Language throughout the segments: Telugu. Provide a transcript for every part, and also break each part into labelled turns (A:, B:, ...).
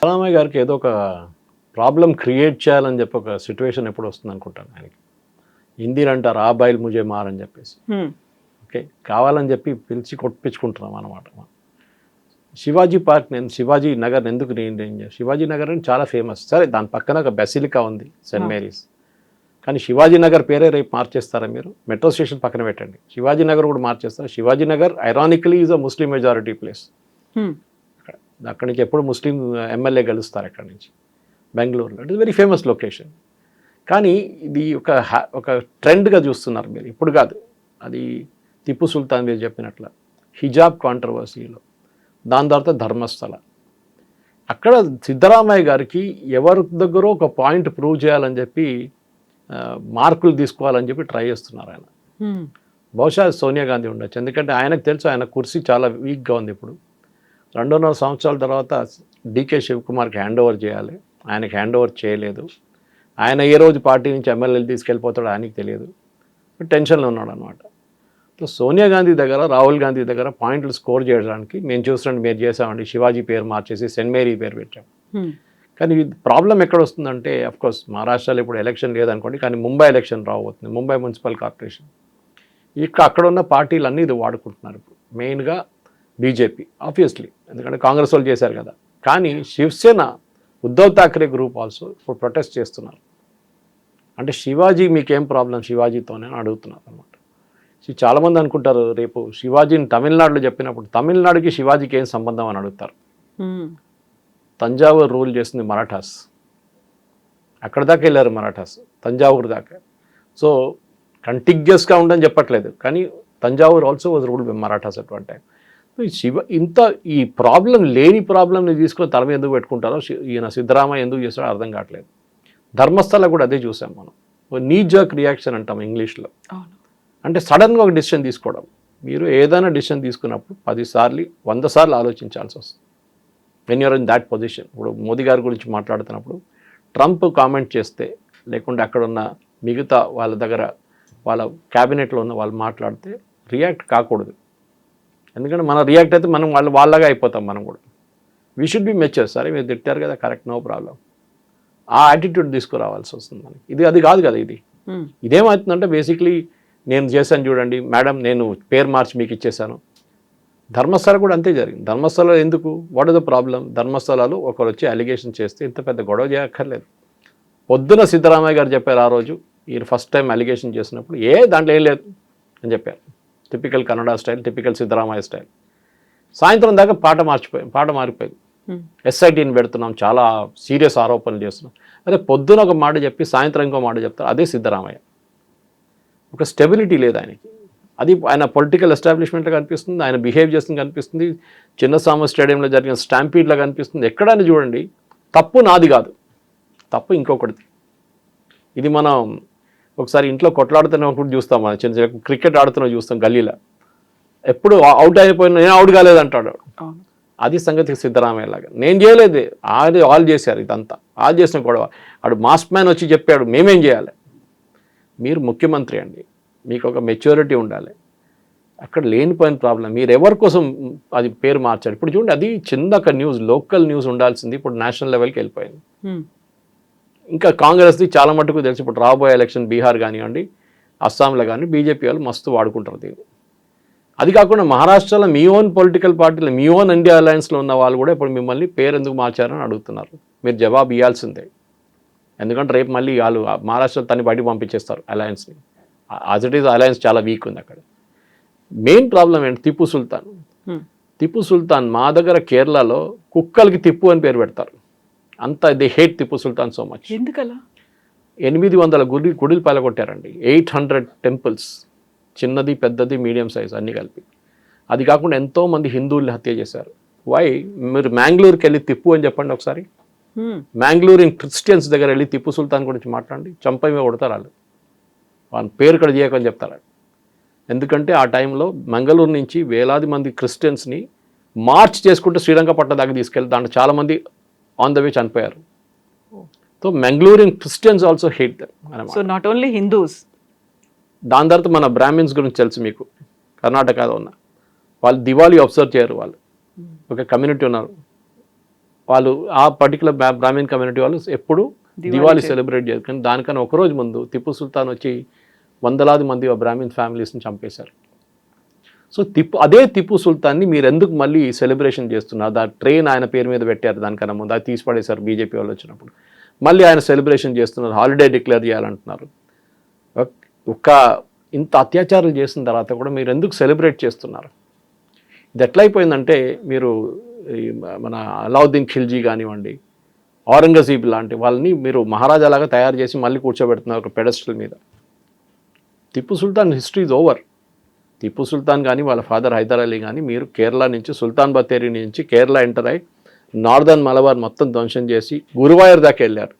A: రామయ్య గారికి ఏదో ఒక ప్రాబ్లం క్రియేట్ చేయాలని చెప్పి ఒక సిచ్యువేషన్ ఎప్పుడు వస్తుంది అనుకుంటాను ఆయనకి. హిందీని అంటారు ఆ బాయిల్ ముజే మార్ అని చెప్పేసి. ఓకే, కావాలని చెప్పి పిలిచి కొట్టించుకుంటున్నాం అన్నమాట. శివాజీ పార్క్ శివాజీ నగర్ ఎందుకు శివాజీ నగర్ అని చాలా ఫేమస్. సరే, దాని పక్కన ఒక బెసిలికా ఉంది, సెయింట్ మేరీస్. కానీ శివాజీ నగర్ పేరే రేపు మార్చేస్తారా మీరు? మెట్రో స్టేషన్ పక్కన పెట్టండి, శివాజీ నగర్ కూడా మార్చేస్తారా? Shivaji Nagar ironically is a Muslim majority place. అక్కడి నుంచి ఎప్పుడు ముస్లిం ఎమ్మెల్యే గెలుస్తారు అక్కడి నుంచి, బెంగళూరులో. It is very famous location. కానీ ఇది ఒక ట్రెండ్గా చూస్తున్నారు మీరు, ఇప్పుడు కాదు. అది టిప్పు సుల్తాన్ మీరు చెప్పినట్ల హిజాబ్ కాంట్రవర్సీలో, దాని తర్వాత ధర్మస్థల. అక్కడ సిద్ధరామయ్య గారికి ఎవరి దగ్గర ఒక పాయింట్ ప్రూవ్ చేయాలని చెప్పి మార్కులు తీసుకోవాలని చెప్పి ట్రై చేస్తున్నారు ఆయన. బహుశా సోనియా గాంధీ ఉండొచ్చు, ఎందుకంటే ఆయనకు తెలుసు ఆయన కుర్సీ చాలా వీక్గా ఉంది. ఇప్పుడు 2.5 సంవత్సరాల తర్వాత డీకే శివకుమార్కి హ్యాండ్ ఓవర్ చేయాలి, ఆయనకి హ్యాండ్ ఓవర్ చేయలేదు. ఆయన ఏ రోజు పార్టీ నుంచి ఎమ్మెల్యేలు తీసుకెళ్ళిపోతాడో ఆయనకి తెలియదు, టెన్షన్లో ఉన్నాడు అనమాట. సో సోనియా గాంధీ దగ్గర, రాహుల్ గాంధీ దగ్గర పాయింట్లు స్కోర్ చేయడానికి మేము చూసినట్టు మీరు చేసామండి, శివాజీ పేరు మార్చేసి సెయింట్ మేరీ పేరు పెట్టాం. కానీ ప్రాబ్లం ఎక్కడ వస్తుందంటే, అఫ్కోర్స్ మహారాష్ట్రలో ఇప్పుడు ఎలక్షన్ లేదనుకోండి, కానీ ముంబై ఎలక్షన్ రాబోతుంది, ముంబై మున్సిపల్ కార్పొరేషన్. అక్కడ ఉన్న పార్టీలు అన్నీ ఇది వాడుకుంటున్నారు ఇప్పుడు, మెయిన్గా బీజేపీ ఆబ్వియస్లీ, ఎందుకంటే కాంగ్రెస్ వాళ్ళు చేశారు కదా. కానీ శివసేన, ఉద్ధవ్ ఠాక్రే గ్రూప్ ఆల్సో ఇప్పుడు ప్రొటెస్ట్ చేస్తున్నారు. అంటే శివాజీ మీకేం ప్రాబ్లం శివాజీతోనే అని అడుగుతున్నారు అనమాట. చాలామంది అనుకుంటారు రేపు శివాజీని తమిళనాడులో చెప్పినప్పుడు తమిళనాడుకి శివాజీకి ఏం సంబంధం అని అడుగుతారు. తంజావూరు రూల్ చేసింది మరాఠాస్, అక్కడ దాకా వెళ్ళారు మరాఠాస్, తంజావూరు దాకా. సో కంటిగ్యూస్గా ఉండని చెప్పట్లేదు, కానీ Thanjavur also was ruled by Marathas at one time. ఈ ప్రాబ్లం లేని ప్రాబ్లంని తీసుకొని తల మీద ఎందుకు పెట్టుకుంటారో ఈయన సిద్ధరామయ్య ఎందుకు చేస్తాడో అర్థం కావట్లేదు. ధర్మస్థల కూడా అదే చూసాం మనం, నీ జర్క్ రియాక్షన్ అంటాం ఇంగ్లీష్లో. అంటే సడన్గా ఒక డిసిషన్ తీసుకోవడం. మీరు ఏదైనా డిసిషన్ తీసుకున్నప్పుడు 10 సార్లు 100 సార్లు ఆలోచించాల్సి వస్తుంది when you're in that position. ఇప్పుడు మోదీ గారి గురించి మాట్లాడుతున్నప్పుడు ట్రంప్ కామెంట్ చేస్తే, లేకుంటే అక్కడ ఉన్న మిగతా వాళ్ళ దగ్గర వాళ్ళ క్యాబినెట్లో ఉన్న వాళ్ళు మాట్లాడితే రియాక్ట్ కాకూడదు. ఎందుకంటే మనం రియాక్ట్ అయితే మనం వాళ్ళగా అయిపోతాం మనం కూడా. We should be mature. సరే మీరు తిట్టారు కదా, కరెక్ట్, నో ప్రాబ్లం. ఆ యాటిట్యూడ్ తీసుకురావాల్సి వస్తుంది మనకి. అది కాదు కదా. ఇదేమవుతుందంటే బేసిక్లీ నేను చేశాను చూడండి మేడం, నేను పేరు మార్చి మీకు ఇచ్చేసాను. ధర్మస్థల కూడా అంతే జరిగింది. ధర్మస్థల ఎందుకు, వాట్ ఇస్ ద ప్రాబ్లం? ధర్మస్థలాలు ఒకరు వచ్చి అలిగేషన్ చేస్తే ఇంత పెద్ద గొడవ చేయక్కర్లేదు. పొద్దున సిద్ధరామయ్య గారు చెప్పారు ఆ రోజు, ఈయన ఫస్ట్ టైం అలిగేషన్ చేసినప్పుడు, దాంట్లో ఏం లేదు అని చెప్పారు. Typical Kannada style, typical Siddaramaiah style. సాయంత్రం దాకా పాట మారిపోయింది. ఎస్ఐటీని పెడుతున్నాం, చాలా సీరియస్ ఆరోపణలు చేస్తున్నాం. అదే పొద్దున ఒక మాట చెప్పి సాయంత్రం ఇంకో మాట చెప్తారు, అదే సిద్ధరామయ్య. ఒక స్టెబిలిటీ లేదు ఆయనకి. అది ఆయన పొలిటికల్ ఎస్టాబ్లిష్మెంట్లో కనిపిస్తుంది, ఆయన బిహేవ్ చేస్తుంది కనిపిస్తుంది, చిన్నస్వామి స్టేడియంలో జరిగిన స్టాంపీడ్లో కనిపిస్తుంది. ఎక్కడైనా చూడండి, తప్పు నాది కాదు, తప్పు ఇంకొకటిది. ఇది మనం ఒకసారి ఇంట్లో కొట్లాడుతున్నప్పుడు చూస్తాం, మనం చిన్న చిన్న క్రికెట్ ఆడుతున్నా చూస్తాం గల్లీలో, ఎప్పుడు అవుట్ అయిపోయినా నేను అవుట్ కాలేదంటాడు. అది సంగతి సిద్ధరామయ్య లాగా. నేను చేయలేదు, వాళ్ళు చేశారు, ఇదంతా వాళ్ళు చేసిన గొడవ. ఆడు మాస్క్ మ్యాన్ వచ్చి చెప్పాడు మేమేం చేయాలి. మీరు ముఖ్యమంత్రి అండి, మీకు ఒక మెచ్యూరిటీ ఉండాలి. అక్కడ లేనిపోయిన ప్రాబ్లం, మీరు ఎవరి కోసం అది పేరు మార్చారు. ఇప్పుడు చూడండి, అది చిన్న ఒక న్యూస్, లోకల్ న్యూస్ ఉండాల్సింది ఇప్పుడు నేషనల్ లెవెల్కి వెళ్ళిపోయింది. ఇంకా కాంగ్రెస్ది చాలా మటుకు తెలిసి ఇప్పుడు రాబోయే ఎలక్షన్ బీహార్ కానివ్వండి, అస్సాంలో కానీ బీజేపీ వాళ్ళు మస్తు వాడుకుంటారు దీన్ని. అది కాకుండా మహారాష్ట్రలో మీ ఓన్ పొలిటికల్ పార్టీలో, మీ ఓన్ ఇండియా అలయన్స్లో ఉన్న వాళ్ళు కూడా ఇప్పుడు మిమ్మల్ని పేరు ఎందుకు మార్చారని అడుగుతున్నారు. మీరు జవాబు ఇవ్వాల్సిందే. ఎందుకంటే రేపు మళ్ళీ వాళ్ళు మహారాష్ట్ర తన్ని బయటకు పంపించేస్తారు అలయన్స్ని. యాజ్ ఇట్ ఈజ్ అలయన్స్ చాలా వీక్ ఉంది అక్కడ. మెయిన్ ప్రాబ్లం ఏంటి? టిప్పు సుల్తాన్. టిప్పు సుల్తాన్ మా దగ్గర కేరళలో కుక్కలకి తిప్పు అని పేరు పెడతారు. అంత they hate Tipu Sultan so much.
B: ఎందుకలా?
A: 800 గుడిలు పలగొట్టారండి, 800 టెంపుల్స్, చిన్నది పెద్దది మీడియం సైజ్ అన్నీ కలిపి. అది కాకుండా ఎంతోమంది హిందువుల్ని హత్య చేశారు. వై? మీరు మ్యాంగ్లూరుకి వెళ్ళి తిప్పు అని చెప్పండి ఒకసారి. మ్యాంగ్లూరు క్రిస్టియన్స్ దగ్గర వెళ్ళి టిప్పు సుల్తాన్ గురించి మాట్లాడండి, చంపమే కొడతారు వాళ్ళు. వాళ్ళ పేరు ఇక్కడ చేయకని చెప్తారు. ఎందుకంటే ఆ టైంలో మంగళూరు నుంచి వేలాది మంది క్రిస్టియన్స్ని మార్చ్ చేసుకుంటూ శ్రీరంగపట్నం దాకా తీసుకెళ్ళి దాంట్లో చాలామంది ఆన్ ద వే చనిపోయారు. So Mangalorean Christians also hate them.
B: So not only Hindus.
A: దాని తర్వాత మన బ్రాహ్మిన్స్ గురించి తెలుసు మీకు, కర్ణాటకలో ఉన్న వాళ్ళు దివాళీ అబ్జర్వ్ చేయరు. వాళ్ళు ఒక కమ్యూనిటీ ఉన్నారు, వాళ్ళు ఆ పర్టికులర్ బ్రాహ్మణ్ కమ్యూనిటీ వాళ్ళు ఎప్పుడు దివాళీ సెలబ్రేట్ చేయరు. కానీ దానికన్నా ఒకరోజు ముందు టిప్పు సుల్తాన్ వచ్చి వందలాది మంది బ్రాహ్మణ్ ఫ్యామిలీస్ని చంపేశారు. సో అదే టిప్పు సుల్తాన్ని మీరు ఎందుకు మళ్ళీ సెలబ్రేషన్ చేస్తున్నారు? ఆ ట్రైన్ ఆయన పేరు మీద పెట్టారు దానికన్నా ముందు, అది తీసి పడేశారు బీజేపీ వాళ్ళు వచ్చినప్పుడు. మళ్ళీ ఆయన సెలబ్రేషన్ చేస్తున్నారు, హాలిడే డిక్లేర్ చేయాలంటున్నారు. ఇంత అత్యాచారాలు చేసిన తర్వాత కూడా మీరు ఎందుకు సెలబ్రేట్ చేస్తున్నారు? ఇది ఎట్లయిపోయిందంటే మీరు మన అలావుద్దీన్ ఖిల్జీ కానివ్వండి, ఔరంగజీబ్ లాంటి వాళ్ళని మీరు మహారాజాలాగా తయారు చేసి మళ్ళీ కూర్చోబెడుతున్నారు ఒక పెడస్టల్ మీద. Tipu Sultan history is over. Tipu Sultan కానీ వాళ్ళ ఫాదర్ హైదర్ అలీ కానీ మీరు కేరళ నుంచి సుల్తాన్ బത്തേరి నుంచి కేరళ ఎంటర్ అయ్యి నార్దర్న్ మలబార్ మొత్తం ధ్వంసం చేసి గురువాయూర్ దాకా వెళ్ళారు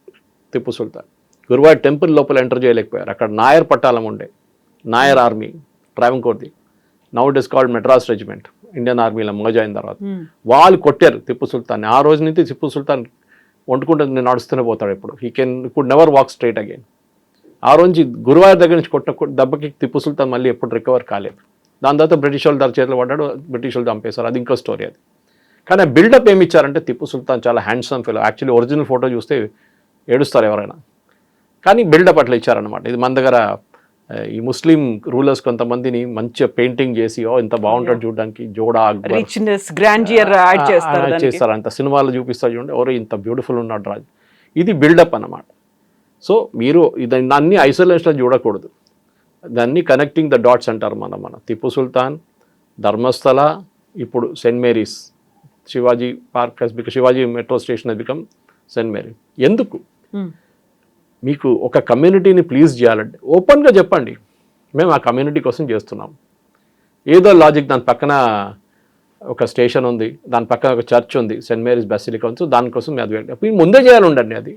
A: టిప్పు సుల్తాన్. గురువాయూర్ టెంపుల్ లోపల ఎంటర్ చేయలేకపోయారు. అక్కడ నాయర్ పట్టాలం ఉండే, నాయర్ ఆర్మీ ట్రావెంకోర్ది, now it is called Madras regiment, Indian ఆర్మీలో మర్జ్ అయిన తర్వాత వాళ్ళు కొట్టారు టిప్పు సుల్తాన్ని. ఆ రోజు నుంచి టిప్పు సుల్తాన్ వండుకుంటే నడుస్తూనే పోతాడు. ఇప్పుడు could never walk straight again. ఆ రోజు గురువాయూర్ దగ్గర నుంచి కొట్టిన దెబ్బకి టిప్పు సుల్తాన్ మళ్ళీ ఎప్పుడు రికవర్ కాలేదు. దాని తర్వాత బ్రిటిష్ వాళ్ళు దాని చేతిలో పడ్డాడు, బ్రిటిష్ వాళ్ళు చంపేశారు. అది ఇంకో స్టోరీ. అది కానీ బిల్డప్ ఏమి ఇచ్చారంటే టిప్పు సుల్తాన్ చాలా handsome fellow. Actually original photo చూస్తే ఏడుస్తారు ఎవరైనా, కానీ బిల్డప్ అట్లా ఇచ్చారనమాట. ఇది మన దగ్గర ఈ ముస్లిం రూలర్స్ కొంతమందిని మంచిగా పెయింటింగ్ చేసి ఇంత బాగుంటాడు చూడడానికి, జోడా చేస్తారు, అంత సినిమాలు చూపిస్తారు చూడండి, ఎవరు ఇంత బ్యూటిఫుల్ ఉన్నాడు రాజు. ఇది బిల్డప్ అన్నమాట. సో మీరు దాన్ని ఐసోలేషన్లో చూడకూడదు, దాన్ని కనెక్టింగ్ ద డాట్స్ అంటారు. మన టిప్పు సుల్తాన్, ధర్మస్థల, ఇప్పుడు Saint Mary's, Shivaji park has become, Shivaji metro station has become Saint Mary. ఎందుకు? మీకు ఒక కమ్యూనిటీని ప్లీజ్ చేయాలంటే ఓపెన్గా చెప్పండి, మేము ఆ కమ్యూనిటీ కోసం చేస్తున్నాం. ఏదో లాజిక్, దాని పక్కన ఒక స్టేషన్ ఉంది, దాని పక్కన ఒక చర్చ్ ఉంది, సెయింట్ మేరీస్ బసిలికా ఉంది, దానికోసం అది ముందే చేయాలి ఉండండి. అది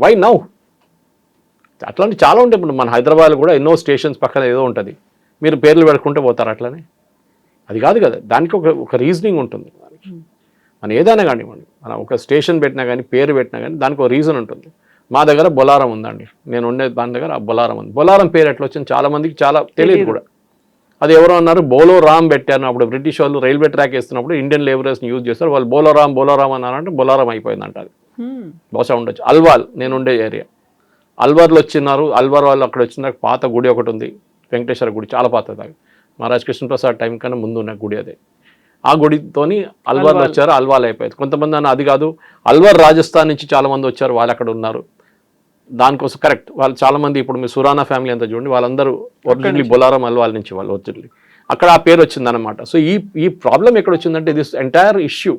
A: వై నౌ? అట్లాంటి చాలా ఉంటాయి. ఇప్పుడు మన హైదరాబాద్లో కూడా ఎన్నో స్టేషన్స్ పక్కన ఏదో ఉంటుంది, మీరు పేర్లు పెట్టుకుంటే పోతారు అట్లనే. అది కాదు కదా, దానికి ఒక రీజనింగ్ ఉంటుంది. దానికి మనం ఏదైనా కానివ్వండి, మనం ఒక స్టేషన్ పెట్టినా కానీ పేరు పెట్టినా కానీ దానికి ఒక రీజన్ ఉంటుంది. మా దగ్గర బొలారం ఉందండి, నేను ఉండే దాని దగ్గర బొలారం ఉంది. బొలారం పేరు ఎట్లా వచ్చింది చాలా మందికి చాలా తెలియదు కూడా. అది ఎవరో అన్నారు బోలో రామ్ పెట్టారు. అప్పుడు బ్రిటిష్ వాళ్ళు రైల్వే ట్రాక్ వేస్తున్నప్పుడు ఇండియన్ లేబరర్స్ని యూజ్ చేస్తారు, వాళ్ళు బోలోరామ్ అన్నారంటే బొలారం అయిపోయిందంట. అది బహుశా ఉండొచ్చు. అల్వాల్ నేను ఉండే ఏరియా, అల్వార్లో వచ్చినారు. అల్వార్ వాళ్ళు అక్కడ వచ్చిన పాత గుడి ఒకటి ఉంది, వెంకటేశ్వర గుడి, చాలా పాతది. మహారాజ్ కృష్ణప్రసాద్ టైం కన్నా ముందు ఉన్న గుడి అదే. ఆ గుడితోని అల్వార్లో వచ్చారు, అల్వాల్ అయిపోయింది. కొంతమంది అన్న అది కాదు, అల్వార్ రాజస్థాన్ నుంచి చాలామంది వచ్చారు, వాళ్ళు అక్కడ ఉన్నారు. దానికోసం కరెక్ట్, వాళ్ళు చాలామంది ఇప్పుడు మీ సురానా ఫ్యామిలీ అంతా చూడండి, వాళ్ళందరూ ఒరిజినల్లీ బొలారం అల్వాల్ నుంచి వాళ్ళు ఒరిజినల్లీ అక్కడ ఆ పేరు వచ్చిందనమాట. సో ఈ ప్రాబ్లం ఎక్కడ వచ్చిందంటే దిస్ ఎంటైర్ ఇష్యూ,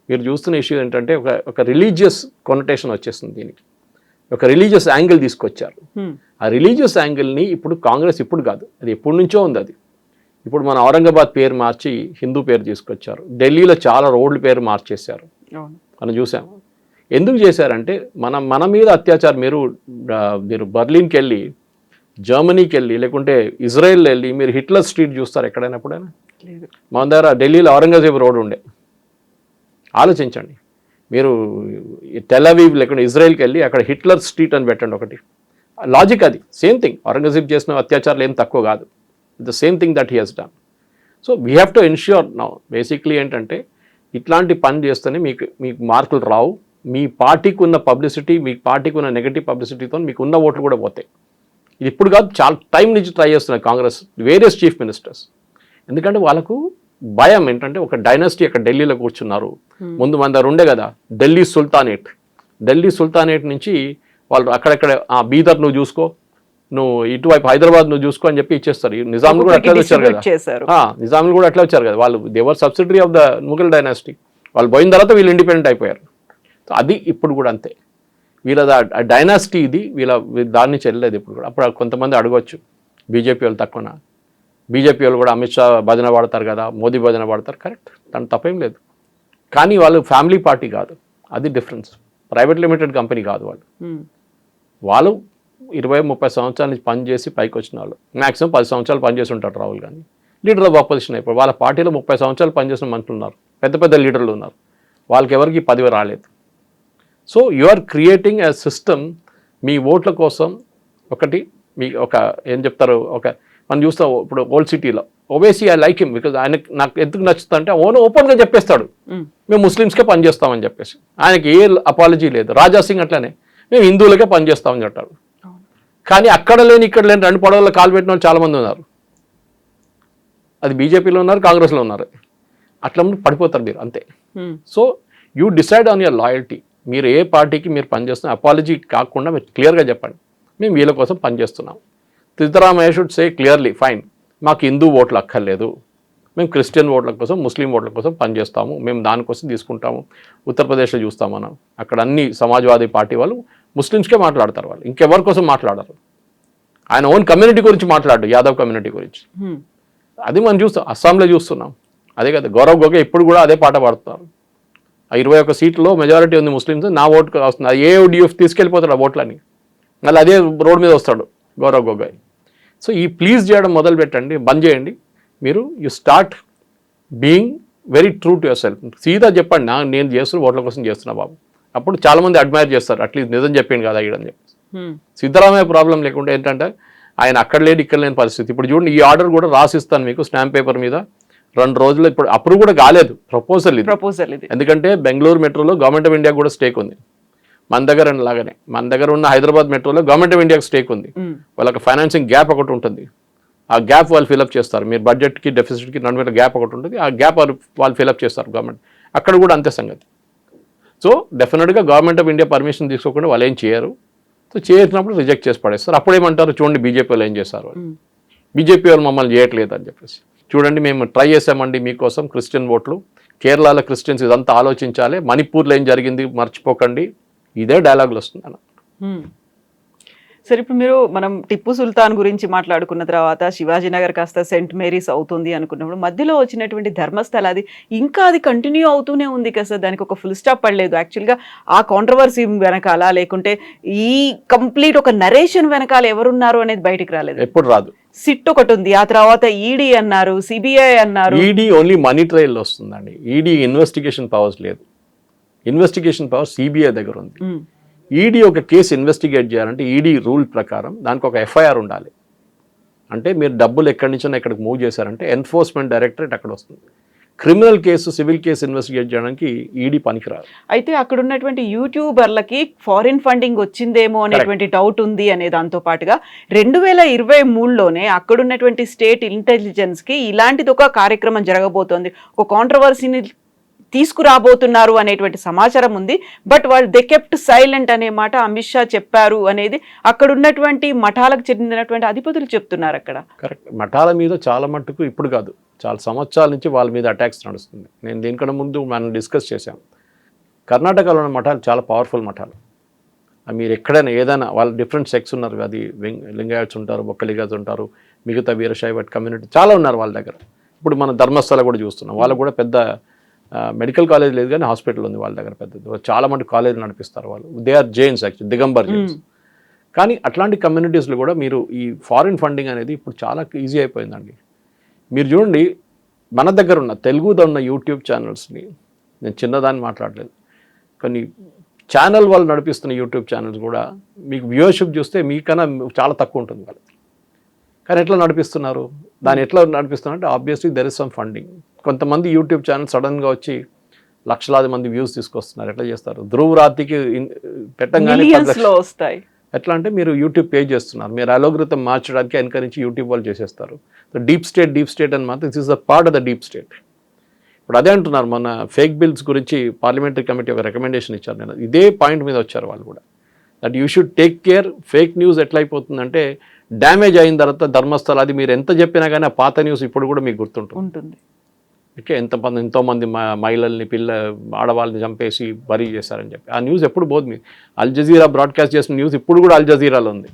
A: మీరు చూస్తున్న ఇష్యూ ఏంటంటే ఒక రిలీజియస్ కొనటేషన్ వచ్చేస్తుంది దీనికి, ఒక రిలీజియస్ యాంగిల్ తీసుకొచ్చారు. ఆ రిలీజియస్ యాంగిల్ని ఇప్పుడు కాంగ్రెస్ ఇప్పుడు కాదు, అది ఎప్పటి నుంచో ఉంది. అది ఇప్పుడు మన ఔరంగాబాద్ పేరు మార్చి హిందూ పేరు తీసుకొచ్చారు, ఢిల్లీలో చాలా రోడ్ల పేరు మార్చేశారు, మనం చూసాము. ఎందుకు చేశారంటే మన మీద అత్యాచారం. మీరు బర్లిన్కి వెళ్ళి, జర్మనీకి వెళ్ళి, లేకుంటే ఇజ్రాయెల్ వెళ్ళి మీరు హిట్లర్ స్ట్రీట్ చూస్తారు ఎక్కడైనా ఎప్పుడైనా? మన దగ్గర ఢిల్లీలో ఔరంగజేబ్ రోడ్ ఉండే, ఆలోచించండి. మీరు టెల్ అవీవ్ లేకుంటే ఇజ్రాయెల్కి వెళ్ళి అక్కడ హిట్లర్ స్ట్రీట్ అని పెట్టండి ఒకటి. లాజిక్ అది సేమ్ థింగ్. ఔరంగజేబ్ చేసిన అత్యాచారాలు ఏం తక్కువ కాదు, the same thing that he has done. So we have to ensure now. Basically ఏంటంటే ఇట్లాంటి పని చేస్తేనే మీకు మార్కులు రావు. మీ పార్టీకి ఉన్న పబ్లిసిటీ, మీ పార్టీకి ఉన్న నెగటివ్ పబ్లిసిటీతో మీకు ఉన్న ఓట్లు కూడా పోతాయి. ఇది ఇప్పుడు కాదు, చాలా టైం నుంచి ట్రై చేస్తున్నారు కాంగ్రెస్ వేరియస్ చీఫ్ మినిస్టర్స్. ఎందుకంటే వాళ్ళకు భయం ఏంటంటే ఒక డైనాసిటీ అక్కడ ఢిల్లీలో కూర్చున్నారు. ముందు మన దగ్గర ఉండే కదా ఢిల్లీ సుల్తానేట్ నుంచి వాళ్ళు అక్కడెక్కడ బీదర్ నువ్వు చూసుకో, నువ్వు ఇటువైపు హైదరాబాద్ నువ్వు చూసుకో అని చెప్పి ఇచ్చేస్తారు. నిజాములు కూడా అట్లా వచ్చారు కదా, నిజాములు కూడా అట్లా వచ్చారు కదా, వాళ్ళు they were subsidiary of the Mughal dynasty. వాళ్ళు పోయిన తర్వాత వీళ్ళు ఇండిపెండెంట్ అయిపోయారు. సో అది ఇప్పుడు కూడా అంతే, వీళ్ళ డైనాసిటీ ఇది, దాని నుంచి వెళ్ళలేదు ఇప్పుడు కూడా. అప్పుడు కొంతమంది అడగవచ్చు బీజేపీ వాళ్ళు తక్కువనా, బీజేపీ వాళ్ళు కూడా అమిత్ షా భజన పాడతారు కదా, మోదీ భజన పాడతారు, కరెక్ట్, దాని తప్పేం లేదు. కానీ వాళ్ళు ఫ్యామిలీ పార్టీ కాదు, అది డిఫరెన్స్. ప్రైవేట్ లిమిటెడ్ కంపెనీ కాదు వాళ్ళు 20-30 సంవత్సరాల నుంచి పనిచేసి పైకి వచ్చిన వాళ్ళు. మ్యాక్సిమం 10 సంవత్సరాలు పనిచేసి ఉంటారు Rahul Gandhi. Leader of opposition అయిపోయి వాళ్ళ పార్టీలో 30 సంవత్సరాలు పనిచేసిన మనుషులు ఉన్నారు, పెద్ద లీడర్లు ఉన్నారు, వాళ్ళకి ఎవరికి పదవి రాలేదు. So you are creating a system మీ ఓట్ల కోసం. ఒకటి మీ ఏం చెప్తారు, ఒక మనం చూస్తాం ఇప్పుడు ఓల్డ్ సిటీలో ఓబేసీ ఐ లైక్ హిమ్ బికాజ్ ఆయన నాకు ఎందుకు నచ్చుతుంది అంటే ఓపెన్గా చెప్పేస్తాడు మేము ముస్లిమ్స్కే పనిచేస్తామని చెప్పేసి. ఆయనకి ఏ అపాలజీ లేదు. రాజా సింగ్ అట్లనే మేము హిందువులకే పనిచేస్తామని చెప్పాడు. కానీ అక్కడ లేని ఇక్కడ లేని 2 పడవల్లో కాలు పెట్టిన వాళ్ళు చాలామంది ఉన్నారు. అది బీజేపీలో ఉన్నారు, కాంగ్రెస్లో ఉన్నారు. అట్లా పడిపోతారు మీరు అంతే. So you decide on your loyalty. మీరు ఏ పార్టీకి మీరు పనిచేస్తున్న అపాలజీ కాకుండా మీరు క్లియర్గా చెప్పండి మేము వీళ్ళ కోసం పనిచేస్తున్నాం. Siddaramaiah should say clearly fine మాకు హిందూ ఓట్లు అక్కర్లేదు, మేము క్రిస్టియన్ ఓట్ల కోసం ముస్లిం ఓట్ల కోసం పనిచేస్తాము, మేము దానికోసం తీసుకుంటాము. ఉత్తరప్రదేశ్లో చూస్తాం మనం, అక్కడ అన్ని సమాజ్వాదీ పార్టీ వాళ్ళు ముస్లిమ్స్కే మాట్లాడతారు, వాళ్ళు ఇంకెవరి కోసం మాట్లాడరు. ఆయన ఓన్ కమ్యూనిటీ గురించి మాట్లాడు, యాదవ్ కమ్యూనిటీ గురించి. అది మనం చూస్తాం, అస్సాంలో చూస్తున్నాం అదే కదా. గౌరవ్ గొగోయ్ ఇప్పుడు కూడా అదే పాట పాడుతున్నారు. ఆ 21 సీట్లలో మెజారిటీ ఉంది ముస్లిమ్స్, నా ఓటు వస్తుంది. ఏఓడిఎఫ్ తీసుకెళ్ళిపోతాడు ఆ ఓట్లని, మళ్ళీ అదే రోడ్ మీద వస్తాడు గౌరవ్ గొగోయ్. సో ఈ ప్లీజ్ చేయడం మొదలు పెట్టండి, బంద్ చేయండి. మీరు you start being very true to your self. సీదా చెప్పండి నేను చేస్తున్నా ఓట్ల కోసం చేస్తున్నా బాబు. అప్పుడు చాలామంది అడ్మైర్ చేస్తారు, అట్లీస్ట్ నిజం చెప్పింది కదా అయ్యని చెప్పి. సిద్ధరామయ్య ప్రాబ్లం లేకుండా ఏంటంటే ఆయన అక్కడ లేని ఇక్కడ లేని పరిస్థితి. ఇప్పుడు చూడండి ఈ ఆర్డర్ కూడా రాసిస్తాను మీకు స్టాంప్ పేపర్ మీద 2 రోజుల్లో. ఇప్పుడు అప్రూవ్ కూడా కాలేదు ప్రపోజల్ ఇది. ఎందుకంటే బెంగళూరు మెట్రోలో గవర్నమెంట్ ఆఫ్ ఇండియా కూడా స్టేక్ ఉంది. మన దగ్గర లాగానే మన దగ్గర ఉన్న హైదరాబాద్ మెట్రోలో గవర్నమెంట్ ఆఫ్ ఇండియాకి స్టేక్ ఉంది. వాళ్ళకి ఫైనాన్సింగ్ గ్యాప్ ఒకటి ఉంటుంది, ఆ గ్యాప్ వాళ్ళు ఫిలప్ చేస్తారు. మీరు బడ్జెట్కి డెఫిసిట్కి నడుమ గ్యాప్ ఒకటి ఉంటుంది, ఆ గ్యాప్ వాళ్ళు ఫిలప్ చేస్తారు గవర్నమెంట్. అక్కడ కూడా అంతే సంగతి. సో డెఫినెట్గా గవర్నమెంట్ ఆఫ్ ఇండియా పర్మిషన్ తీసుకోకుండా వాళ్ళు ఏం చేయరు. సో చేసినప్పుడు రిజెక్ట్ చేసి పడేస్తారు. అప్పుడు ఏమంటారు చూడండి బీజేపీ వాళ్ళు ఏం చేస్తారు, బీజేపీ వాళ్ళు మమ్మల్ని చేయట్లేదు అని చెప్పేసి. చూడండి మేము ట్రై చేసామండి మీకోసం క్రిస్టియన్ ఓట్లు, కేరళలో క్రిస్టియన్స్ ఇదంతా ఆలోచించాలి, మణిపూర్లో ఏం జరిగింది మర్చిపోకండి, ఇదే డైలాగులు వస్తుంది అన్న.
B: సరే ఇప్పుడు మనం టిప్పు సుల్తాన్ గురించి మాట్లాడుకున్న తర్వాత శివాజీనగర్ కాస్త సెయింట్ మేరీస్ అవుతుంది అనుకున్నప్పుడు మధ్యలో వచ్చినటువంటి ధర్మస్థల అది కంటిన్యూ అవుతూనే ఉంది కదా సార్, దానికి ఒక ఫుల్ స్టాప్ పడలేదు. యాక్చువల్గా ఆ కాంట్రవర్సీ వెనకాల లేకుంటే ఈ కంప్లీట్ ఒక నరేషన్ వెనకాల ఎవరున్నారు అనేది బయటికి రాలేదు,
A: ఎప్పుడు రాదు.
B: సిట్ ఒకటి ఉంది, ఆ తర్వాత ఈడీ అన్నారు, సిబిఐ అన్నారు.
A: ఈడీ ఓన్లీ మనీ ట్రయల్ వస్తుందండి. ఈడీ ఇన్వెస్టిగేషన్ పవర్స్ లేదు. ఇన్వెస్టిగేషన్ పవర్ సిబిఐ దగ్గర ఉంది. ఈడీ ఒక కేసు ఇన్వెస్టిగేట్ చేయాలంటే ఈడీ రూల్ ప్రకారం దానికి ఒక ఎఫ్ఐఆర్ ఉండాలి. అంటే మీరు డబ్బులు ఎక్కడి నుంచో ఎక్కడికి మూవ్ చేశారంటే ఎన్ఫోర్స్మెంట్ డైరెక్టరేట్ అక్కడ వస్తుంది. Criminal case civil case investigate చేయడానికి ఈడీ పనికిరాదు.
B: అయితే అక్కడ ఉన్నటువంటి యూట్యూబర్లకి ఫారిన్ ఫండింగ్ వచ్చిందేమో అనేటువంటి డౌట్ ఉంది అనే దాంతో పాటుగా 2023లోనే అక్కడ ఉన్నటువంటి స్టేట్ ఇంటెలిజెన్స్ కి ఇలాంటిది ఒక కార్యక్రమం జరగబోతోంది, ఒక కాంట్రవర్సీని తీసుకురాబోతున్నారు అనేటువంటి సమాచారం ఉంది. బట్ వాళ్ళు దే కెప్ట్ సైలెంట్ అనే మాట అమిత్ షా చెప్పారు అనేది అక్కడ ఉన్నటువంటి మఠాలకు చెందినటువంటి అధిపతులు చెప్తున్నారు. అక్కడ
A: కరెక్ట్, మఠాల మీద చాలా మట్టుకు ఇప్పుడు కాదు చాలా సంవత్సరాల నుంచి వాళ్ళ మీద అటాక్స్ నడుస్తుంది. నేను దీనికన్నా ముందు మనం డిస్కస్ చేశాం. కర్ణాటకలో ఉన్న మఠాలు చాలా పవర్ఫుల్ మఠాలు. మీరు ఎక్కడైనా ఏదైనా వాళ్ళ డిఫరెంట్ సెక్స్ ఉన్నారు, అది లింగాయట్స్ ఉంటారు, బొక్కలిగాస్ ఉంటారు, మిగతా వీరశైవ కమ్యూనిటీ చాలా ఉన్నారు వాళ్ళ దగ్గర. ఇప్పుడు మన ధర్మస్థల కూడా చూస్తున్నాం, వాళ్ళకు కూడా పెద్ద మెడికల్ కాలేజ్ లేదు కానీ హాస్పిటల్ ఉంది వాళ్ళ దగ్గర పెద్దది. చాలా మంది కాలేజ్ నడిపిస్తారు వాళ్ళు. They are Jains actually, Digambar Jains. కానీ అట్లాంటి కమ్యూనిటీస్లో కూడా మీరు ఈ ఫారిన్ ఫండింగ్ అనేది ఇప్పుడు చాలా ఈజీ అయిపోయిందండి. మీరు చూడండి మన దగ్గర ఉన్న తెలుగులో ఉన్న యూట్యూబ్ ఛానల్స్ని, నేను చిన్నదాన్ని మాట్లాడలేదు, కొన్ని ఛానల్ వాళ్ళు నడిపిస్తున్న యూట్యూబ్ ఛానల్స్ కూడా మీకు వ్యూవర్షిప్ చూస్తే మీకన్నా చాలా తక్కువ ఉంటుంది వాళ్ళకి. కానీ ఎట్లా నడిపిస్తున్నారు, దాన్ని ఎట్లా నడిపిస్తున్నారు అంటే obviously there is some funding. కొంతమంది యూట్యూబ్ ఛానల్ సడన్గా వచ్చి లక్షలాది మంది వ్యూస్ తీసుకొస్తున్నారు. ఎట్లా చేస్తారు, ధ్రువ్ రాతికి పెట్టంగానే
B: వస్తాయి.
A: ఎట్లా అంటే మీరు యూట్యూబ్ పే చేస్తున్నారు, మీరు అలోగ్రితం మార్చడానికి వెనకరించి యూట్యూబ్ వాళ్ళు చేసేస్తారు. డీప్ స్టేట్ అని మాత్రం this is the part of the deep state. ఇప్పుడు అదే అంటున్నారు, మన ఫేక్ బిల్స్ గురించి పార్లమెంటరీ కమిటీ ఒక రికమెండేషన్ ఇచ్చారు. నేను ఇదే పాయింట్ మీద వచ్చారు వాళ్ళు కూడా, that you should take care. Fake news ఎట్లా అయిపోతుందంటే డ్యామేజ్ అయిన తర్వాత ధర్మస్థల అది మీరు ఎంత చెప్పినా కానీ ఆ పాత న్యూస్ ఇప్పుడు కూడా మీకు గుర్తుంటుంది. ఓకే, ఎంతోమంది మహిళల్ని ఆడవాళ్ళని చంపేసి బరీ చేశారని చెప్పి ఆ న్యూస్ ఎప్పుడు పోదు. మీ అల్ జజీరా బ్రాడ్కాస్ట్ చేసిన న్యూస్ ఇప్పుడు కూడా అల్ జజీరాలో ఉంది.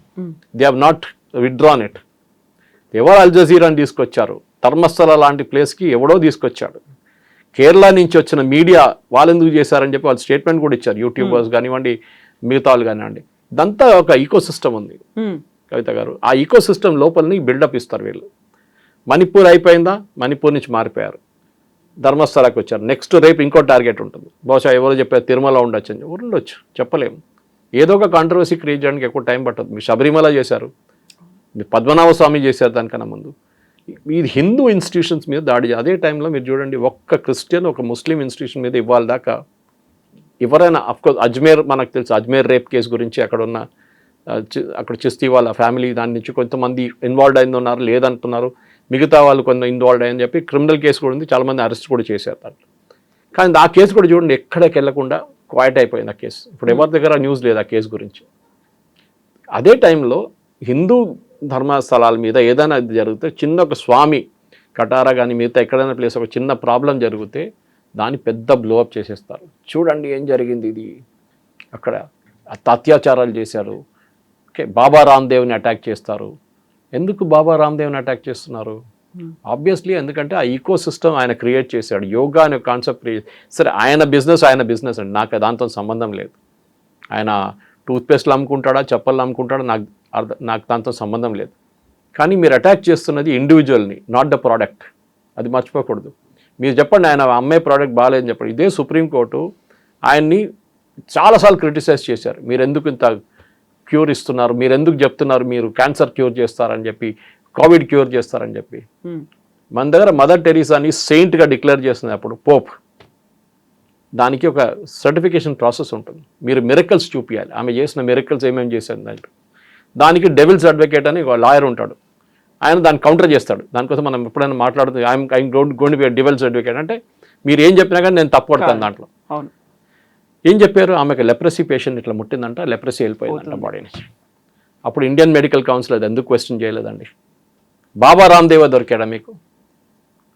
A: They have not withdrawn it. ఎవరు అల్ జజీరాని తీసుకొచ్చారు, ధర్మస్థల లాంటి ప్లేస్కి ఎవడో తీసుకొచ్చాడు. కేరళ నుంచి వచ్చిన మీడియా వాళ్ళు ఎందుకు చేశారని చెప్పి వాళ్ళు స్టేట్మెంట్ కూడా ఇచ్చారు. యూట్యూబర్స్ కానివ్వండి, మిగతా వాళ్ళు కానివ్వండి. ఇదంతా ఒక ఈకో సిస్టమ్ ఉంది కవిత గారు. ఆ ఈకో సిస్టమ్ లోపలని బిల్డప్ ఇస్తారు వీళ్ళు. మణిపూర్ అయిపోయిందా, మణిపూర్ నుంచి మారిపోయారు, ధర్మస్థలాకి వచ్చారు. నెక్స్ట్ రేపు ఇంకో టార్గెట్ ఉంటుంది. బహుశా ఎవరో చెప్పారు తిరుమల ఉండొచ్చు అని. ఉండొచ్చు, చెప్పలేము. ఏదో ఒక కాంట్రవర్సీ క్రియేట్ చేయడానికి ఎక్కువ టైం పట్టదు. మీరు శబరిమల చేశారు, పద్మనాభ స్వామి చేశారు దానికన్నా ముందు. ఇది హిందూ ఇన్స్టిట్యూషన్స్ మీద దాడి. అదే టైంలో మీరు చూడండి, ఒక్క క్రిస్టియన్ ఒక ముస్లిం ఇన్స్టిట్యూషన్ మీద ఇవ్వాలి దాకా ఎవరైనా, అఫ్కోర్స్ అజ్మేర్ మనకు తెలుసు, అజ్మేర్ రేప్ కేసు గురించి అక్కడ చిస్తీ వాళ్ళ ఫ్యామిలీ దాని నుంచి కొంతమంది ఇన్వాల్వ్ అయింది ఉన్నారు, లేదంటున్నారు, మిగతా వాళ్ళు కొంత ఇన్వాల్వ్ అయ్యని చెప్పి క్రిమినల్ కేసు కూడా ఉంది, చాలామంది అరెస్ట్ కూడా చేశారు దాంట్లో. కానీ ఆ కేసు కూడా చూడండి ఎక్కడికి వెళ్ళకుండా క్వైట్ అయిపోయింది ఆ కేసు. ఇప్పుడు ఎవరి దగ్గర న్యూస్ లేదు ఆ కేసు గురించి. అదే టైంలో హిందూ ధర్మస్థలాల మీద ఏదైనా జరిగితే, చిన్న ఒక స్వామి కటారా కానీ మిగతా ఎక్కడైనా ప్లేస్ ఒక చిన్న ప్రాబ్లం జరిగితే దాన్ని పెద్ద బ్లోఅప్ చేసేస్తారు. చూడండి ఏం జరిగింది, ఇది అక్కడ అత్యాచారాలు చేశారు, ఓకే, బాబా రామ్దేవ్ని అటాక్ చేస్తారు. ఎందుకు బాబా రామ్దేవ్ని అటాక్ చేస్తున్నారు? ఆబ్వియస్లీ ఎందుకంటే ఆ ఈకో సిస్టమ్ ఆయన క్రియేట్ చేశాడు, యోగా అనే కాన్సెప్ట్ సరే ఆయన బిజినెస్ అండి, నాకు దాంతో సంబంధం లేదు. ఆయన టూత్పేస్ట్లు అమ్ముకుంటాడా, చెప్పలు అమ్ముకుంటాడా, నాకు దాంతో సంబంధం లేదు. కానీ మీరు అటాక్ చేస్తున్నది ఇండివిజువల్ని, నాట్ ద ప్రోడక్ట్. అది మర్చిపోకూడదు. మీరు చెప్పండి ఆయన అమ్మే ప్రోడక్ట్ బాగాలేదని చెప్పండి. ఇదే సుప్రీంకోర్టు ఆయన్ని చాలాసార్లు క్రిటిసైజ్ చేశారు. మీరు ఎందుకు ఇంత క్యూర్ ఇస్తున్నారు, మీరు ఎందుకు చెప్తున్నారు మీరు క్యాన్సర్ క్యూర్ చేస్తారని చెప్పి, కోవిడ్ క్యూర్ చేస్తారని చెప్పి. మన దగ్గర మదర్ టెరీసాని సెయింట్గా డిక్లేర్ చేస్తుంది అప్పుడు పోప్. దానికి ఒక సర్టిఫికేషన్ ప్రాసెస్ ఉంటుంది. మీరు మిరకల్స్ చూపించాలి, ఆమె చేసిన మిరకల్స్ ఏమేమి చేశారు దాంట్లో. దానికి డెవిల్స్ అడ్వకేట్ అని ఒక లాయర్ ఉంటాడు, ఆయన దాన్ని కౌంటర్ చేస్తాడు. దానికోసం మనం ఎప్పుడైనా మాట్లాడుతుంది I'm going to be devil's advocate అంటే మీరు ఏం చెప్పినా కానీ నేను తప్పు పడతాను దాంట్లో. ఏం చెప్పారు, ఆమెకు లెప్రసీ పేషెంట్ ఇట్లా ముట్టిందంట, లెప్రసీ వెళ్ళిపోయిందంట బాడీ నుంచి. అప్పుడు ఇండియన్ మెడికల్ కౌన్సిల్ అది ఎందుకు క్వశ్చన్ చేయలేదండి? బాబా రామ్దేవ్ దొరికాడా మీకు?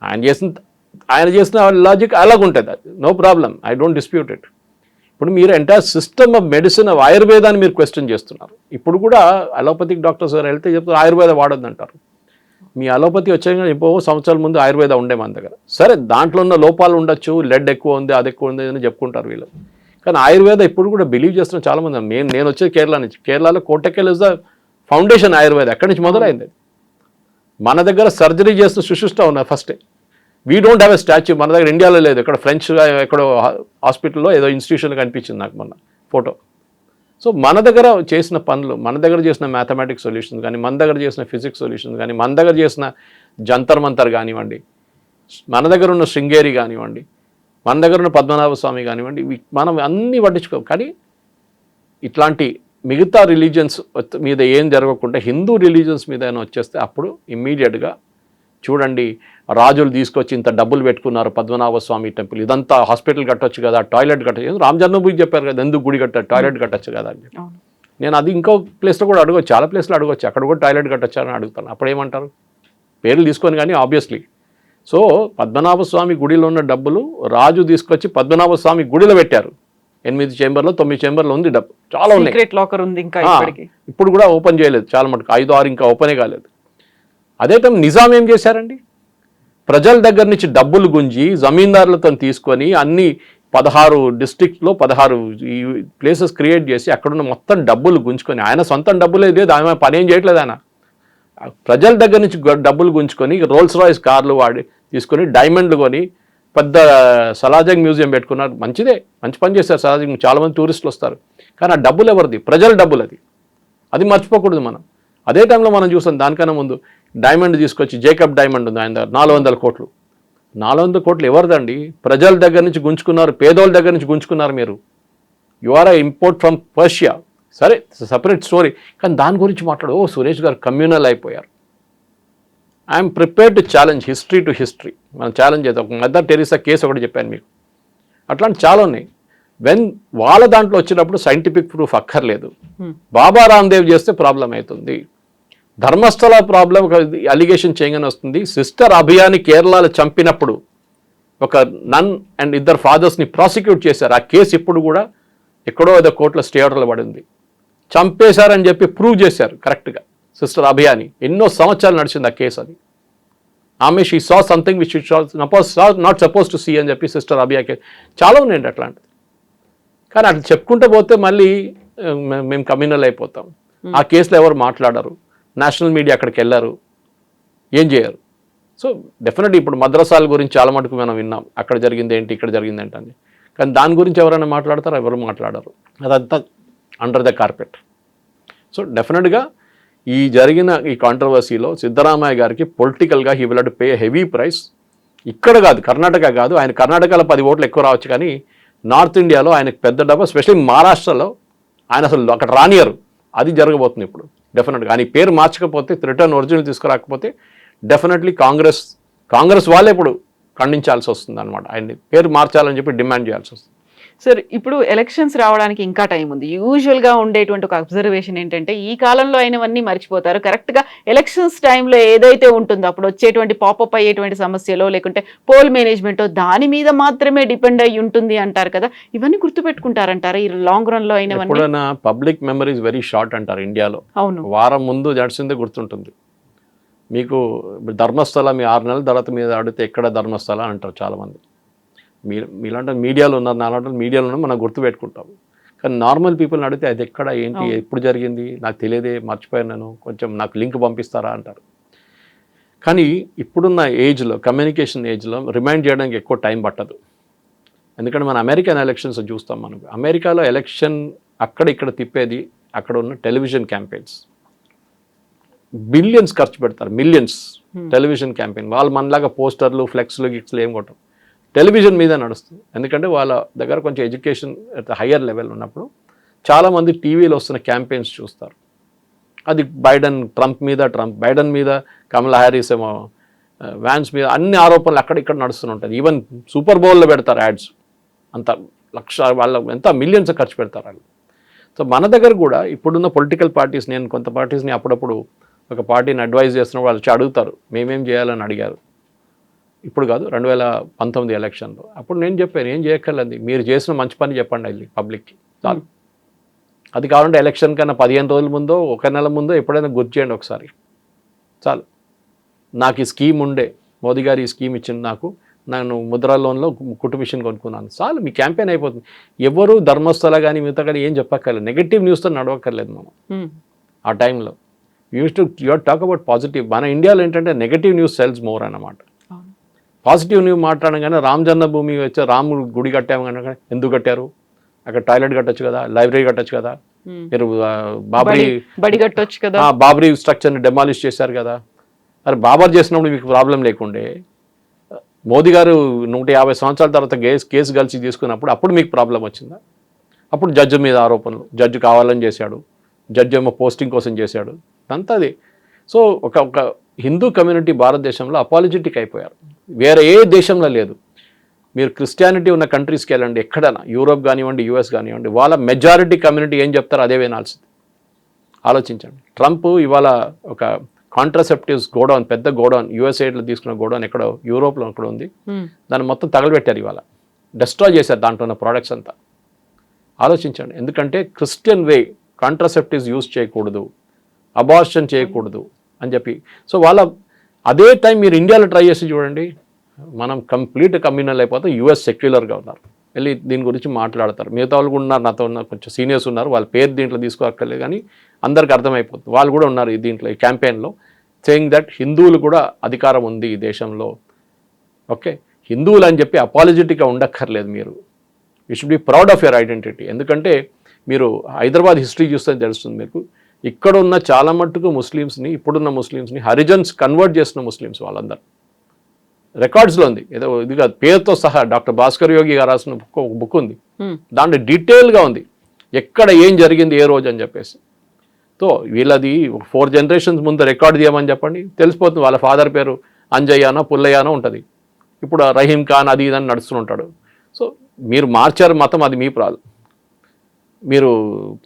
A: ఆయన చేసిన లాజిక్ అలాగుంటుంది, అది no problem, I don't dispute it. ఇప్పుడు మీరు entire system of medicine of ఆయుర్వేదాన్ని మీరు క్వశ్చన్ చేస్తున్నారు. ఇప్పుడు కూడా అలోపతిక్ డాక్టర్స్ గారు వెళ్తే చెప్తారు ఆయుర్వేద వాడొద్దు అంటారు. మీ అలోపతి వచ్చాక ఎప్పుడో సంవత్సరాల ముందు ఆయుర్వేద ఉండే మన దగ్గర. సరే దాంట్లో ఉన్న లోపాలు ఉండొచ్చు, లెడ్ ఎక్కువ ఉంది, అది ఎక్కువ ఉంది అని చెప్పుకుంటారు వీళ్ళు. కానీ ఆయుర్వేద ఇప్పుడు కూడా బిలీవ్ చేస్తున్న చాలామంది. నేను వచ్చేది కేరళ నుంచి. కేరళలో కోటకెల్ ఇస్ ద ఫౌండేషన్ ఆయుర్వేద. అక్కడి నుంచి మొదలైంది. మన దగ్గర సర్జరీ చేస్తున్న సుశిష్ట ఉన్నారు ఫస్టే. We don't have a statue. మన దగ్గర ఇండియాలో లేదు. ఇక్కడ ఫ్రెంచ్ ఎక్కడో హాస్పిటల్లో ఏదో ఇన్స్టిట్యూషన్లో కనిపించింది నాకు మొన్న ఫోటో. సో మన దగ్గర చేసిన పనులు, మన దగ్గర చేసిన మ్యాథమెటిక్స్ సొల్యూషన్స్ కానీ, మన దగ్గర చేసిన ఫిజిక్స్ సొల్యూషన్స్ కానీ, మన దగ్గర చేసిన జంతర్ మంతర్ కానివ్వండి, మన దగ్గర ఉన్న శృంగేరి కానివ్వండి, మన దగ్గర ఉన్న పద్మనాభ స్వామి కానివ్వండి, మనం అన్నీ పట్టించుకోం. కానీ ఇట్లాంటి మిగతా రిలీజియన్స్ మీద ఏం జరగకుండా హిందూ రిలీజియన్స్ మీద ఏమైనా వచ్చేస్తే అప్పుడు ఇమ్మీడియట్గా చూడండి, రాజులు తీసుకొచ్చి ఇంత డబ్బులు పెట్టుకున్నారు పద్మనాభ స్వామి టెంపుల్, ఇదంతా హాస్పిటల్ కట్టొచ్చు కదా, టాయిలెట్ కట్టచ్చు. రామ్ జన్మభూమి చెప్పారు కదా, ఎందుకు గుడి కట్టారు, టాయిలెట్ కట్టచ్చు కదా అని చెప్పి. నేను అది ఇంకో ప్లేస్లో కూడా అడగచ్చు, చాలా ప్లేస్లో అడగచ్చు, అక్కడ కూడా టాయిలెట్ కట్టచ్చు అని అడుగుతాను. అప్పుడు ఏమంటారు? పేర్లు తీసుకొని కానీ ఆబ్వియస్లీ. సో పద్మనాభ స్వామి గుడిలో ఉన్న డబ్బులు రాజు తీసుకొచ్చి పద్మనాభ స్వామి గుడిలో పెట్టారు. 8 చేంబర్లో 9 చేంబర్లో ఉంది డబ్బు, చాలా ఉన్నాయి. ఇప్పుడు కూడా ఓపెన్ చేయలేదు, చాలా మటుకు 5-6 ఇంకా ఓపెనే కాలేదు. అదే టైం నిజాం ఏం చేశారండి, ప్రజల దగ్గర నుంచి డబ్బులు గుంజి జమీందారులతో తీసుకొని అన్ని 16 డిస్ట్రిక్ట్లో 16 ఈ ప్లేసెస్ క్రియేట్ చేసి అక్కడున్న మొత్తం డబ్బులు గుంజుకొని, ఆయన సొంతం డబ్బులే లేదు, ఆయన పని ఏం చేయట్లేదు, ఆయన ప్రజల దగ్గర నుంచి డబ్బులు గుంజుకొని రోల్స్ రాయిస్ కార్లు తీసుకొని డైమండ్లు కొని పెద్ద సలాజంగ్ మ్యూజియం పెట్టుకున్నారు. మంచిదే, మంచి పని చేస్తారు సలాజంగ్, చాలామంది టూరిస్టులు వస్తారు. కానీ ఆ డబ్బులు ఎవరిది? ప్రజల డబ్బులు. అది మర్చిపోకూడదు మనం. అదే టైంలో మనం చూసాం దానికన్నా ముందు డైమండ్ తీసుకొచ్చి, జేకబ్ డైమండ్ ఉంది ఆయన దగ్గర, 400 కోట్లు. 400 కోట్లు ఎవరిదండి? ప్రజల దగ్గర నుంచి గుంజుకున్నారు, పేదోళ్ళ దగ్గర నుంచి గుంజుకున్నారు మీరు. You are import from Persia. సరే, సపరేట్ స్టోరీ. కానీ దాని గురించి మాట్లాడు, సురేష్ గారు కమ్యూనల్ అయిపోయారు. I'm prepared to challenge history to history. మనం ఛాలెంజ్ చేద్దాం. మదర్ టెరిసా కేసు ఒకటి చెప్పాను మీకు, అట్లాంటి చాలా ఉన్నాయి. వాళ్ళ దాంట్లో వచ్చినప్పుడు సైంటిఫిక్ ప్రూఫ్ అక్కర్లేదు. బాబా రామ్దేవ్ చేస్తే ప్రాబ్లం అవుతుంది. ధర్మస్థల ప్రాబ్లం ఒక అలిగేషన్ చేయగానే వస్తుంది. సిస్టర్ అభియాని కేరళలో చంపినప్పుడు ఒక నన్ అండ్ 2 ఫాదర్స్ని ప్రాసిక్యూట్ చేశారు. ఆ కేసు ఇప్పుడు కూడా ఎక్కడో ఏదో కోర్టులో స్టే ఆర్డర్లో పడింది. చంపేశారని చెప్పి ప్రూవ్ చేశారు కరెక్ట్గా సిస్టర్ అభియాని. ఎన్నో సంవత్సరాలు నడిచింది ఆ కేసు. అది ఆమె she saw something which not suppose to see అని చెప్పి సిస్టర్ అభియా కేసు చాలా ఉన్నాయండి అట్లాంటిది. కానీ అట్లా చెప్పుకుంటూ పోతే మళ్ళీ మేము కమ్యూనల్ అయిపోతాం. ఆ కేసులో ఎవరు మాట్లాడరు, నేషనల్ మీడియా అక్కడికి వెళ్ళారు, ఏం చేయరు. సో డెఫినెట్లీ ఇప్పుడు మద్రసాల గురించి చాలా మటుకు మనం విన్నాం, అక్కడ జరిగింది ఏంటి, ఇక్కడ జరిగింది ఏంటని. కానీ దాని గురించి ఎవరైనా మాట్లాడతారో? ఎవరు మాట్లాడరు. అదంతా అండర్ ద కార్పెట్. సో డెఫినెట్గా ఈ జరిగిన ఈ కాంట్రవర్సీలో సిద్ధరామయ్య గారికి పొలిటికల్గా he will to pay heavy price. ఇక్కడ కాదు, కర్ణాటక కాదు, ఆయన కర్ణాటకలో 10 ఓట్లు ఎక్కువ రావచ్చు, కానీ నార్త్ ఇండియాలో ఆయనకు పెద్ద డబ్బు, స్పెషల్లీ మహారాష్ట్రలో ఆయన అసలు అక్కడ రానియరు. అది జరగబోతుంది ఇప్పుడు డెఫినెట్గా. ఆయన పేరు మార్చకపోతే, రిటర్న్ ఒరిజినల్ తీసుకురాకపోతే డెఫినెట్లీ కాంగ్రెస్ వాళ్ళే ఇప్పుడు ఖండించాల్సి వస్తుంది అనమాట. ఆయన్ని పేరు మార్చాలని చెప్పి డిమాండ్ చేయాల్సి వస్తుంది.
B: సార్, ఇప్పుడు ఎలక్షన్స్ రావడానికి ఇంకా టైం ఉంది. యూజువల్గా ఉండేటువంటి ఒక అబ్జర్వేషన్ ఏంటంటే, ఈ కాలంలో అయినవన్నీ మర్చిపోతారు. కరెక్ట్గా ఎలక్షన్స్ టైంలో ఏదైతే ఉంటుందో అప్పుడు వచ్చేటువంటి పాపప్ అయ్యేటువంటి సమస్యలో లేకుంటే పోల్ మేనేజ్మెంటో దాని మీద మాత్రమే డిపెండ్ అయ్యి ఉంటుంది అంటారు కదా. ఇవన్నీ గుర్తుపెట్టుకుంటారంటారా ఈ లాంగ్ రన్లో అయినవన్నీ?
A: ఎప్పుడైనా public memory is very short అంటారు ఇండియాలో.
B: అవును,
A: వారం ముందు నడిచిందే గుర్తుంటుంది మీకు. ధర్మస్థల మీ 6 నెలల తర్వాత మీద అడిగితే ఎక్కడ ధర్మస్థల అంటారు చాలామంది. మీలాంటి మీడియాలో ఉన్నారు, నాలాంటి మీడియాలో ఉన్నారు, మనం గుర్తుపెట్టుకుంటాం. కానీ నార్మల్ పీపుల్ని అడిగితే అది ఎక్కడ, ఏంటి, ఎప్పుడు జరిగింది, నాకు తెలియదే, మర్చిపోయాను నేను, కొంచెం నాకు లింక్ పంపిస్తారా అంటారు. కానీ ఇప్పుడున్న ఏజ్లో, కమ్యూనికేషన్ ఏజ్లో రిమైండ్ చేయడానికి ఎక్కువ టైం పట్టదు. ఎందుకంటే మన అమెరికన్ ఎలక్షన్స్ చూస్తాం. మనం అమెరికాలో ఎలక్షన్ అక్కడ ఇక్కడ తిప్పేది అక్కడ ఉన్న టెలివిజన్ క్యాంపెయిన్స్. బిలియన్స్ ఖర్చు పెడతారు, మిలియన్స్ టెలివిజన్ క్యాంపెయిన్. వాళ్ళు మనలాగా పోస్టర్లు, ఫ్లెక్స్లు, గిక్స్లు ఏం కొట్టరు, టెలివిజన్ మీద నడుస్తుంది. ఎందుకంటే వాళ్ళ దగ్గర కొంచెం ఎడ్యుకేషన్ హయ్యర్ లెవెల్ ఉన్నప్పుడు చాలామంది టీవీలో వస్తున్న క్యాంపెయిన్స్ చూస్తారు. అది బైడెన్ మీద కమలా హ్యారిస్ ఏమో, వ్యాన్స్ మీద అన్ని ఆరోపణలు అక్కడ ఇక్కడ నడుస్తూనే ఉంటుంది. ఈవెన్ సూపర్ బౌల్లో పెడతారు యాడ్స్. అంత వాళ్ళ ఎంత మిలియన్స్ ఖర్చు పెడతారు వాళ్ళు. సో మన దగ్గర కూడా ఇప్పుడున్న పొలిటికల్ పార్టీస్, నేను కొంత పార్టీస్ని అప్పుడప్పుడు ఒక పార్టీని అడ్వైజ్ చేస్తున్నప్పుడు వాళ్ళు అడుగుతారు, మేమేం చేయాలని అడిగారు. ఇప్పుడు కాదు, 2019 ఎలక్షన్లో. అప్పుడు నేను చెప్పాను, ఏం చేయక్కర్లేదు, మీరు చేసిన మంచి పని చెప్పండి వెళ్ళి పబ్లిక్కి, చాలు. అది కావాలంటే ఎలక్షన్ కన్నా 15 రోజుల ముందో, 1 నెల ముందో ఎప్పుడైనా గుర్తు చేయండి ఒకసారి, చాలు. నాకు ఈ స్కీమ్ ఉండే, మోదీ గారు ఈ స్కీమ్ ఇచ్చింది నాకు, నేను ముద్రా లోన్లో కుట్టు మిషన్ కొనుక్కున్నాను, చాలు, మీ క్యాంపెయిన్ అయిపోతుంది. ఎవరు ధర్మస్థల కానీ మిగతా కానీ ఏం చెప్పక్కర్లేదు, నెగటివ్ న్యూస్తో నడవక్కర్లేదు మనం. ఆ టైంలో యూర్ టాక్ అబౌట్ పాజిటివ్. మన ఇండియాలో ఏంటంటే నెగటివ్ న్యూస్ సెల్స్ మోర్ అన్నమాట. పాజిటివ్ న్యూస్ మాట్లాడగానే రామ జన్మభూమి వచ్చి రాముడు గుడి కట్టాము కనుక, ఎందుకు కట్టారు, అక్కడ టాయిలెట్ కట్టొచ్చు కదా, లైబ్రరీ కట్టొచ్చు కదా, మీరు
B: బడి కట్టొచ్చు కదా,
A: బాబరీ స్ట్రక్చర్ని డెమాలిష్ చేశారు కదా. మరి బాబర్ చేసినప్పుడు మీకు ప్రాబ్లం లేకుండే, మోదీ గారు 150 సంవత్సరాల తర్వాత కేసు కలిసి తీసుకున్నప్పుడు అప్పుడు మీకు ప్రాబ్లం వచ్చిందా? అప్పుడు జడ్జి మీద ఆరోపణలు, జడ్జి కావాలని చేశాడు, జడ్జి ఏమో పోస్టింగ్ కోసం చేశాడు, అంతా అది. సో ఒక హిందూ కమ్యూనిటీ భారతదేశంలో అపాలజెటిక్ అయిపోయారు, వేరే ఏ దేశంలో లేదు. మీరు క్రిస్టియానిటీ ఉన్న కంట్రీస్కి వెళ్ళండి, ఎక్కడైనా యూరోప్ కానివ్వండి, యూఎస్ కానివ్వండి, వాళ్ళ మెజారిటీ కమ్యూనిటీ ఏం చెప్తారో అదే వినాల్సింది. ఆలోచించండి. ట్రంప్ ఇవాళ ఒక కాంట్రాసెప్టివ్స్ గోడౌన్, పెద్ద గోడౌన్, యూఎస్ఏలో తీసుకున్న గోడౌన్ ఎక్కడో యూరోప్లో ఎక్కడ ఉంది, దాన్ని మొత్తం తగలబెట్టారు, ఇవాళ డిస్ట్రాయ్ చేశారు దాంట్లో ఉన్న ప్రోడక్ట్స్ అంతా. ఆలోచించండి. ఎందుకంటే క్రిస్టియన్ వే కాంట్రాసెప్టివ్స్ యూజ్ చేయకూడదు, అబార్షన్ చేయకూడదు అని చెప్పి. సో వాళ్ళ అదే టైం మీరు ఇండియాలో ట్రై చేసి చూడండి, మనం కంప్లీట్ కమ్యూనల్ అయిపోతే. యూఎస్ సెక్యులర్గా ఉన్నారు, వెళ్ళి దీని గురించి మాట్లాడతారు. మిగతా వాళ్ళు కూడా ఉన్నారు, నాతో ఉన్న కొంచెం సీనియర్స్ ఉన్నారు, వాళ్ళ పేరు దీంట్లో తీసుకోక్కర్లేదు కానీ అందరికి అర్థమైపోతుంది. వాళ్ళు కూడా ఉన్నారు ఈ దీంట్లో, ఈ క్యాంపెయిన్లో, సేయింగ్ దట్ హిందువులు కూడా అధికారం ఉంది ఈ దేశంలో. ఓకే, హిందువులు అని చెప్పి అపాలజెటిక్గా ఉండక్కర్లేదు మీరు. You should be proud of your identity. ఎందుకంటే మీరు హైదరాబాద్ హిస్టరీ చూస్తే తెలుస్తుంది మీకు, ఇక్కడ ఉన్న చాలా మట్టుకు ముస్లిమ్స్ని, ఇప్పుడున్న ముస్లిమ్స్ని హరిజన్స్ కన్వర్ట్ చేసిన ముస్లిమ్స్ వాళ్ళందరూ. రికార్డ్స్లో ఉంది, ఏదో ఇది కాదు, పేరుతో సహా. డాక్టర్ భాస్కర్ యోగి గారు రాసిన ఒక బుక్ ఉంది, దాంట్లో డీటెయిల్గా ఉంది ఎక్కడ ఏం జరిగింది ఏ రోజు అని చెప్పేసి. సో వీళ్ళది 4 generations ముందు రికార్డ్ చేయమని చెప్పండి, తెలిసిపోతుంది. వాళ్ళ ఫాదర్ పేరు అంజయ్యానో పుల్లయ్యానో ఉంటుంది, ఇప్పుడు రహీం ఖాన్ అది ఇదని నడుస్తుంటాడు. సో మీరు మార్చారు మతం, అది మీ ప్రాబ్లం. మీరు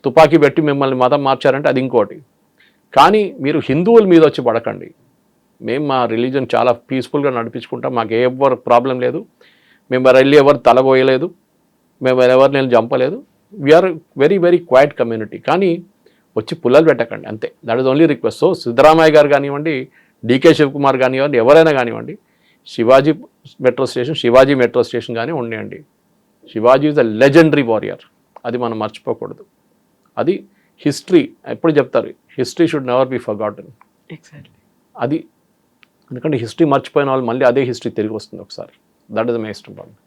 A: తుపాకీ పెట్టి మిమ్మల్ని మతం మార్చారంటే అది ఇంకోటి. కానీ మీరు హిందువుల మీద వచ్చి పడకండి. మేము మా రిలీజన్ చాలా పీస్ఫుల్గా నడిపించుకుంటాం, మాకు ఎవరు ప్రాబ్లం లేదు, మేము వెళ్ళి ఎవరు తలబోయలేదు, మేము ఎవరు నేను చంపలేదు. We are very very quiet community. కానీ వచ్చి పుల్లలు పెట్టకండి అంతే, that is only request. So Siddaramaiah garu కానివ్వండి, డికే శివకుమార్ కానివ్వండి, ఎవరైనా కానివ్వండి, శివాజీ మెట్రో స్టేషన్ కానీ ఉండేయండి. Shivaji is a legendary warrior, అది మనం మర్చిపోకూడదు. అది హిస్టరీ ఎప్పుడు చెప్తారు, history should never be forgotten.
B: Exactly
A: అది, ఎందుకంటే హిస్టరీ మర్చిపోయిన వాళ్ళు మళ్ళీ అదే హిస్టరీ తిరిగి వస్తుంది ఒకసారి. That is the most important.